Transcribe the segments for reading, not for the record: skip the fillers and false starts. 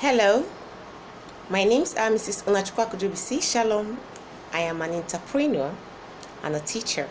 Hello, my name is Mrs. Onachukwa Kudubisi. Shalom. I am an entrepreneur and a teacher.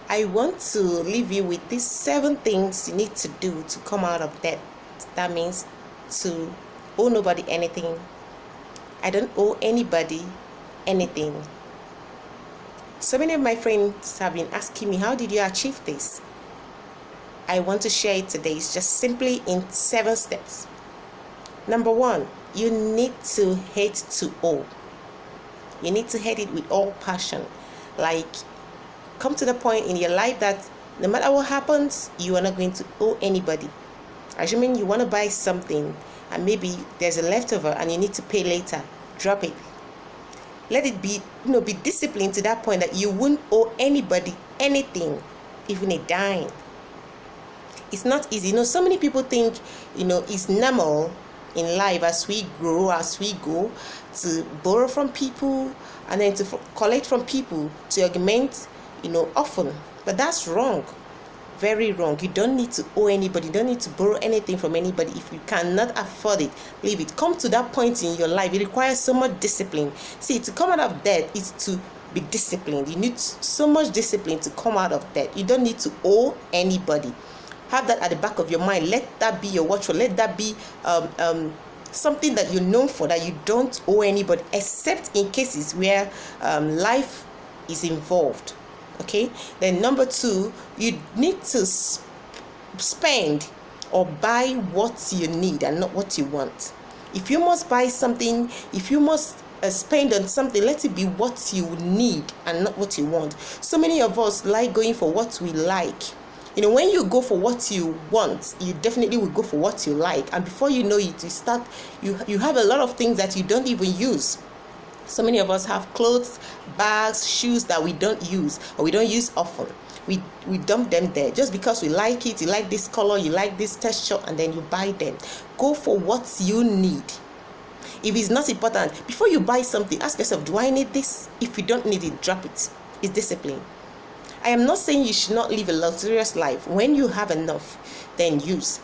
I want to leave you with these 7 things you need to do to come out of debt. That means to owe nobody anything. I don't owe anybody anything. So many of my friends have been asking me, how did you achieve this? I want to share it today. It's just simply in 7 steps. Number 1, you need to hate to owe. You need to hate it with all passion. Like, come to the point in your life that no matter what happens, you are not going to owe anybody. Assuming you want to buy something and maybe there's a leftover and you need to pay later, drop it. Let it be, be disciplined to that point that you won't owe anybody anything, even a dime. It's not easy. So many people think, it's normal in life as we grow, as we go, to borrow from people and then to collect from people to augment, often. But that's wrong. Very wrong. You don't need to owe anybody. You don't need to borrow anything from anybody. If you cannot afford it, leave it. Come to that point in your life. It requires so much discipline. See, to come out of debt is to be disciplined. You need so much discipline to come out of debt. You don't need to owe anybody. Have that at the back of your mind. Let that be your watchword. Let that be something that you're known for, that you don't owe anybody, except in cases where life is involved. Okay? Then number 2, you need to spend or buy what you need and not what you want. If you must buy something, if you must spend on something, let it be what you need and not what you want. So many of us like going for what we like. When you go for what you want, you definitely will go for what you like. And before you know it, you have a lot of things that you don't even use. So many of us have clothes, bags, shoes that we don't use or we don't use often. We dump them there just because we like it. You like this color, you like this texture, and then you buy them. Go for what you need. If it's not important, before you buy something, ask yourself, do I need this? If you don't need it, drop it. It's discipline. I am not saying you should not live a luxurious life. When you have enough, then use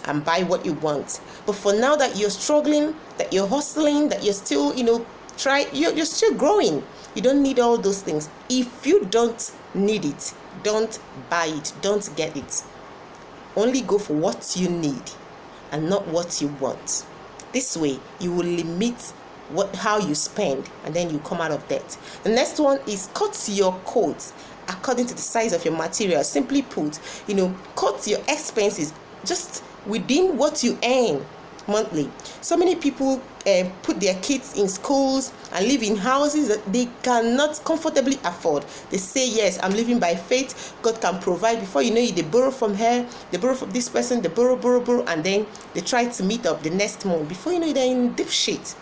and buy what you want. But for now that you're struggling, that you're hustling, that you're still, you're still growing. You don't need all those things. If you don't need it, don't buy it, don't get it. Only go for what you need and not what you want. This way, you will limit how you spend, and then you come out of debt. The next one is cut your coats according to the size of your material. Simply put, cut your expenses just within what you earn monthly. So many people put their kids in schools and live in houses that they cannot comfortably afford. They say, yes, I'm living by faith, God can provide. Before you know it, they borrow from her, they borrow from this person, they borrow, and then they try to meet up the next month. Before you know it, they're in deep shit.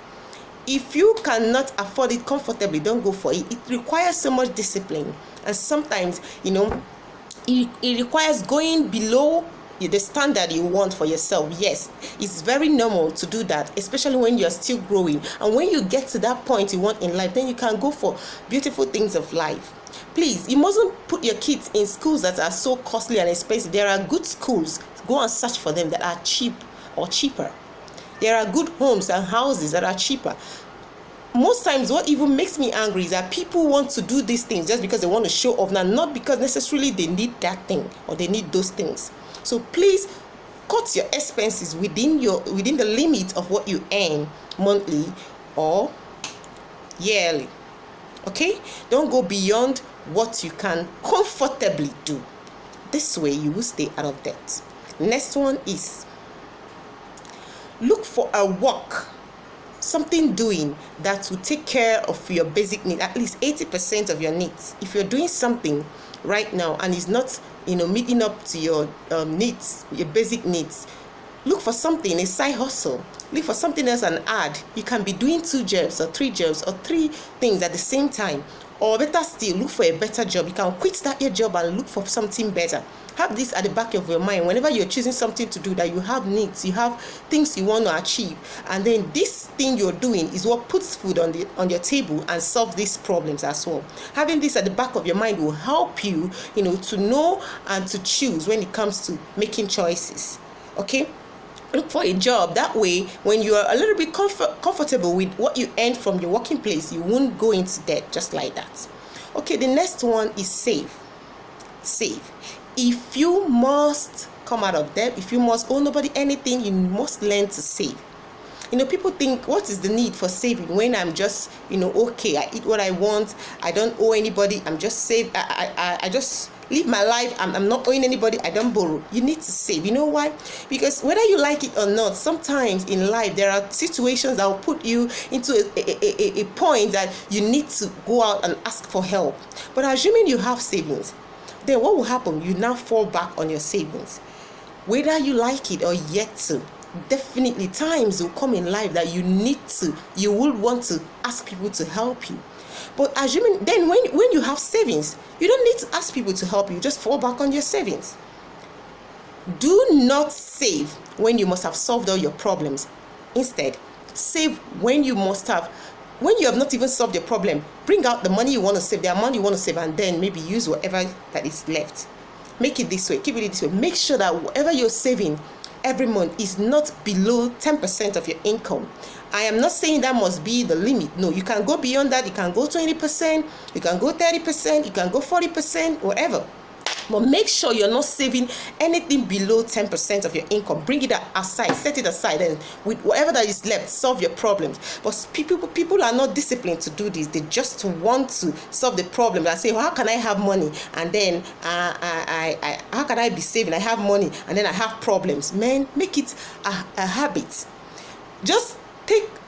If you cannot afford it comfortably, don't go for it. It requires so much discipline. And sometimes, it requires going below the standard you want for yourself. Yes, it's very normal to do that, especially when you're still growing. And when you get to that point you want in life, then you can go for beautiful things of life. Please, you mustn't put your kids in schools that are so costly and expensive. There are good schools. Go and search for them that are cheap or cheaper. There are good homes and houses that are cheaper. Most times what even makes me angry is that people want to do these things just because they want to show off, now not because necessarily they need that thing or they need those things. So please cut your expenses within the limit of what you earn monthly or yearly. Okay? Don't go beyond what you can comfortably do. This way you will stay out of debt. Next one is look for a work, something doing that will take care of your basic need, at least 80% of your needs. If you're doing something right now and it's not, meeting up to your needs, your basic needs, look for something, a side hustle. Look for something else, an ad. You can be doing 2 jobs or 3 jobs or 3 things at the same time. Or better still, look for a better job. You can quit that your job and look for something better. Have this at the back of your mind whenever you're choosing something to do, that you have needs, you have things you want to achieve, and then this thing you're doing is what puts food on your table and solve these problems as well. Having this at the back of your mind will help you, to know and to choose when it comes to making choices. Okay? look for a job. That way, when you are a little bit comfortable with what you earn from your working place, you won't go into debt just like that. Okay, the next one is save. If you must come out of debt, if you must owe nobody anything, you must learn to save. People think, what is the need for saving when I'm just, okay, I eat what I want, I don't owe anybody, I'm just save, I just live my life, I'm not owing anybody, I don't borrow. You need to save. You know why? Because whether you like it or not, sometimes in life there are situations that will put you into a point that you need to go out and ask for help. But assuming you have savings, then what will happen? You now fall back on your savings. Whether you like it or yet to, definitely times will come in life that you will want to ask people to help you. But assuming then when you have savings, you don't need to ask people to help you. Just fall back on your savings. Do not save when you must have solved all your problems. Instead, save when you have not even solved your problem. Bring out the money you want to save, the amount you want to save, and then maybe use whatever that is left. Make it this way, keep it this way. Make sure that whatever you're saving every month is not below 10% of your income. I am not saying that must be the limit. No, you can go beyond that. You can go 20%, you can go 30%, you can go 40%, whatever. But make sure you're not saving anything below 10% of your income. Bring it aside, set it aside, and with whatever that is left, solve your problems. But people are not disciplined to do this. They just want to solve the problem and say, well, how can I have money? And then how can I be saving? I have money and then I have problems. Man, make it a habit. Just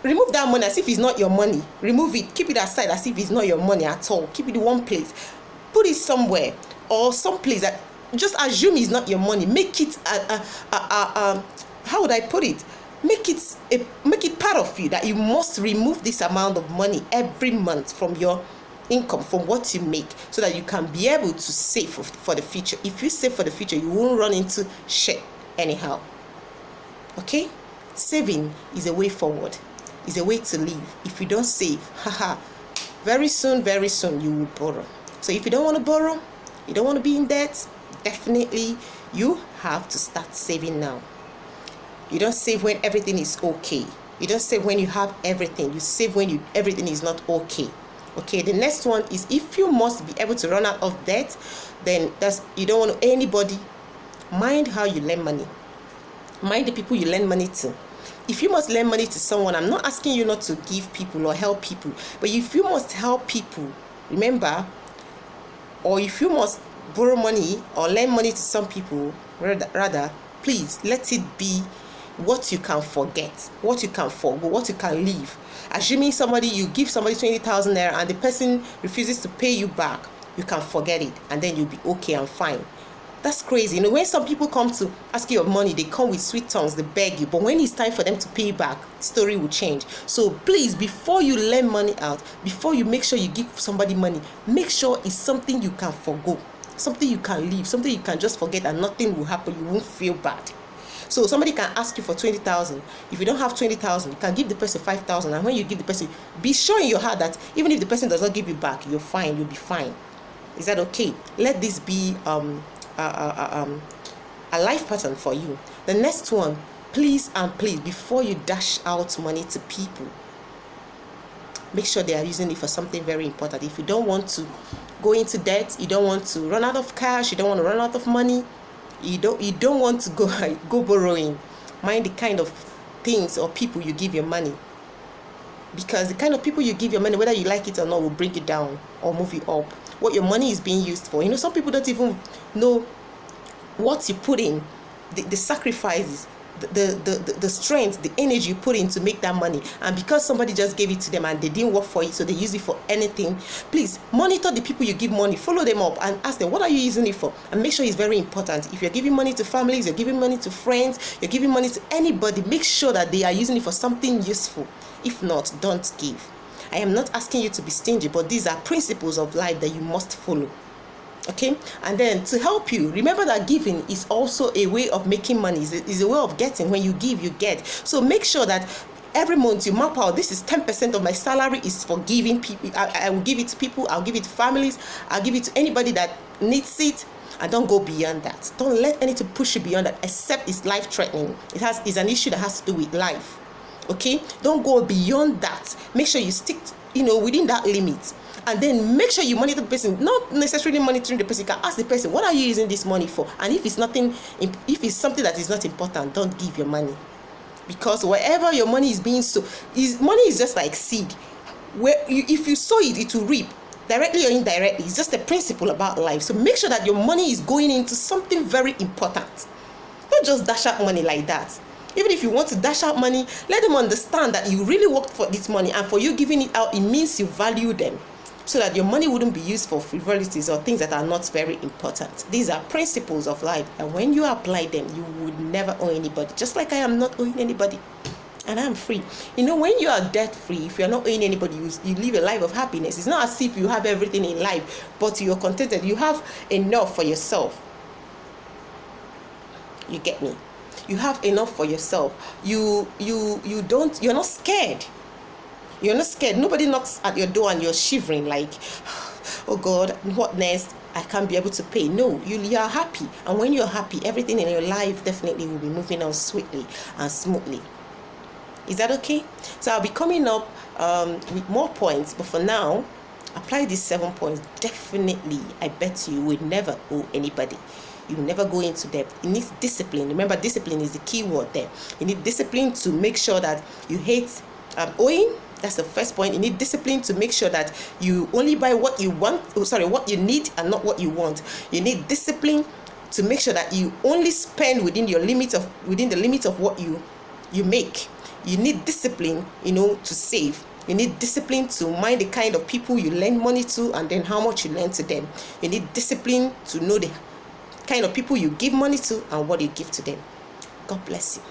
remove that money as if it's not your money. Remove it, keep it aside as if it's not your money at all. Keep it in one place. Put it somewhere. Or some place that just assume is not your money. Make it how would I put it? Make it part of you that you must remove this amount of money every month from your income, from what you make, so that you can be able to save for the future. If you save for the future, you won't run into shit anyhow. Okay? Saving is a way forward. Is a way to live. If you don't save, very soon you will borrow. So if you don't want to borrow, you don't want to be in debt, definitely you have to start saving now. You don't save when everything is okay. You don't save when you have everything. You save when everything is not okay. Okay, the next one is, if you must be able to run out of debt, then you don't want anybody. Mind how you lend money. Mind the people you lend money to. If you must lend money to someone, I'm not asking you not to give people or help people, but if you must help people, remember, or if you must borrow money or lend money to some people, rather, please let it be what you can forget, what you can forgo, what you can leave. Assuming you give somebody 20,000 naira and the person refuses to pay you back, you can forget it and then you'll be okay and fine. That's crazy. When some people come to ask you of money, they come with sweet tongues, they beg you. But when it's time for them to pay you back, the story will change. So please, before you lend money out, before you make sure you give somebody money, make sure it's something you can forgo, something you can leave, something you can just forget and nothing will happen. You won't feel bad. So somebody can ask you for 20,000. If you don't have 20,000, you can give the person 5,000. And when you give the person, be sure in your heart that even if the person does not give you back, you're fine. You'll be fine. Is that okay? Let this be a life pattern for you. The next one, please, before you dash out money to people, make sure they are using it for something very important. If you don't want to go into debt, you don't want to run out of cash, you don't want to run out of money, you don't want to go borrowing, mind the kind of things or people you give your money, because the kind of people you give your money, whether you like it or not, will bring you down or move you up. What your money is being used for. Some people don't even know what you put in, the sacrifices, the strength, the energy you put in to make that money. And because somebody just gave it to them and they didn't work for it, so they use it for anything, please monitor the people you give money, follow them up and ask them, what are you using it for? And make sure it's very important. If you're giving money to families, you're giving money to friends, you're giving money to anybody, make sure that they are using it for something useful. If not, don't give. I am not asking you to be stingy, but these are principles of life that you must follow. Okay? And then to help you, remember that giving is also a way of making money. It's a way of getting. When you give, you get. So make sure that every month you map out, this is 10% of my salary is for giving people. I will give it to people. I'll give it to families. I'll give it to anybody that needs it. and don't go beyond that. Don't let anything push you beyond that, except it's life threatening. It's an issue that has to do with life. Okay, don't go beyond that. Make sure you stick, within that limit, and then make sure you monitor the person. Not necessarily monitoring the person. You can ask the person, what are you using this money for? And if it's something that is not important, don't give your money, because wherever your money is being sown, money is just like seed. If you sow it, it will reap, directly or indirectly. It's just a principle about life. So make sure that your money is going into something very important. Don't just dash out money like that. Even if you want to dash out money, let them understand that you really worked for this money, and for you giving it out, it means you value them, so that your money wouldn't be used for frivolities or things that are not very important. These are principles of life, and when you apply them, you would never owe anybody, just like I am not owing anybody, and I'm free. When you are debt free, if you're not owing anybody, you live a life of happiness. It's not as if you have everything in life, but you're contented. You have enough for yourself. You get me? You have enough for yourself. You're not scared. You're not scared. Nobody knocks at your door and you're shivering like, oh God, what next? I can't be able to pay. No, you are happy. And when you're happy, everything in your life definitely will be moving on sweetly and smoothly. Is that okay? So I'll be coming up with more points, but for now, apply these 7 points. Definitely, I bet you will never owe anybody. You will never go into debt. You need discipline. Remember, discipline is the key word there. You need discipline to make sure that you hate owing. That's the first point. You need discipline to make sure that you only buy what you want. What you need and not what you want. You need discipline to make sure that you only spend within the limit of what you make. You need discipline, to save. You need discipline to mind the kind of people you lend money to, and then how much you lend to them. You need discipline to know the kind of people you give money to and what you give to them. God bless you.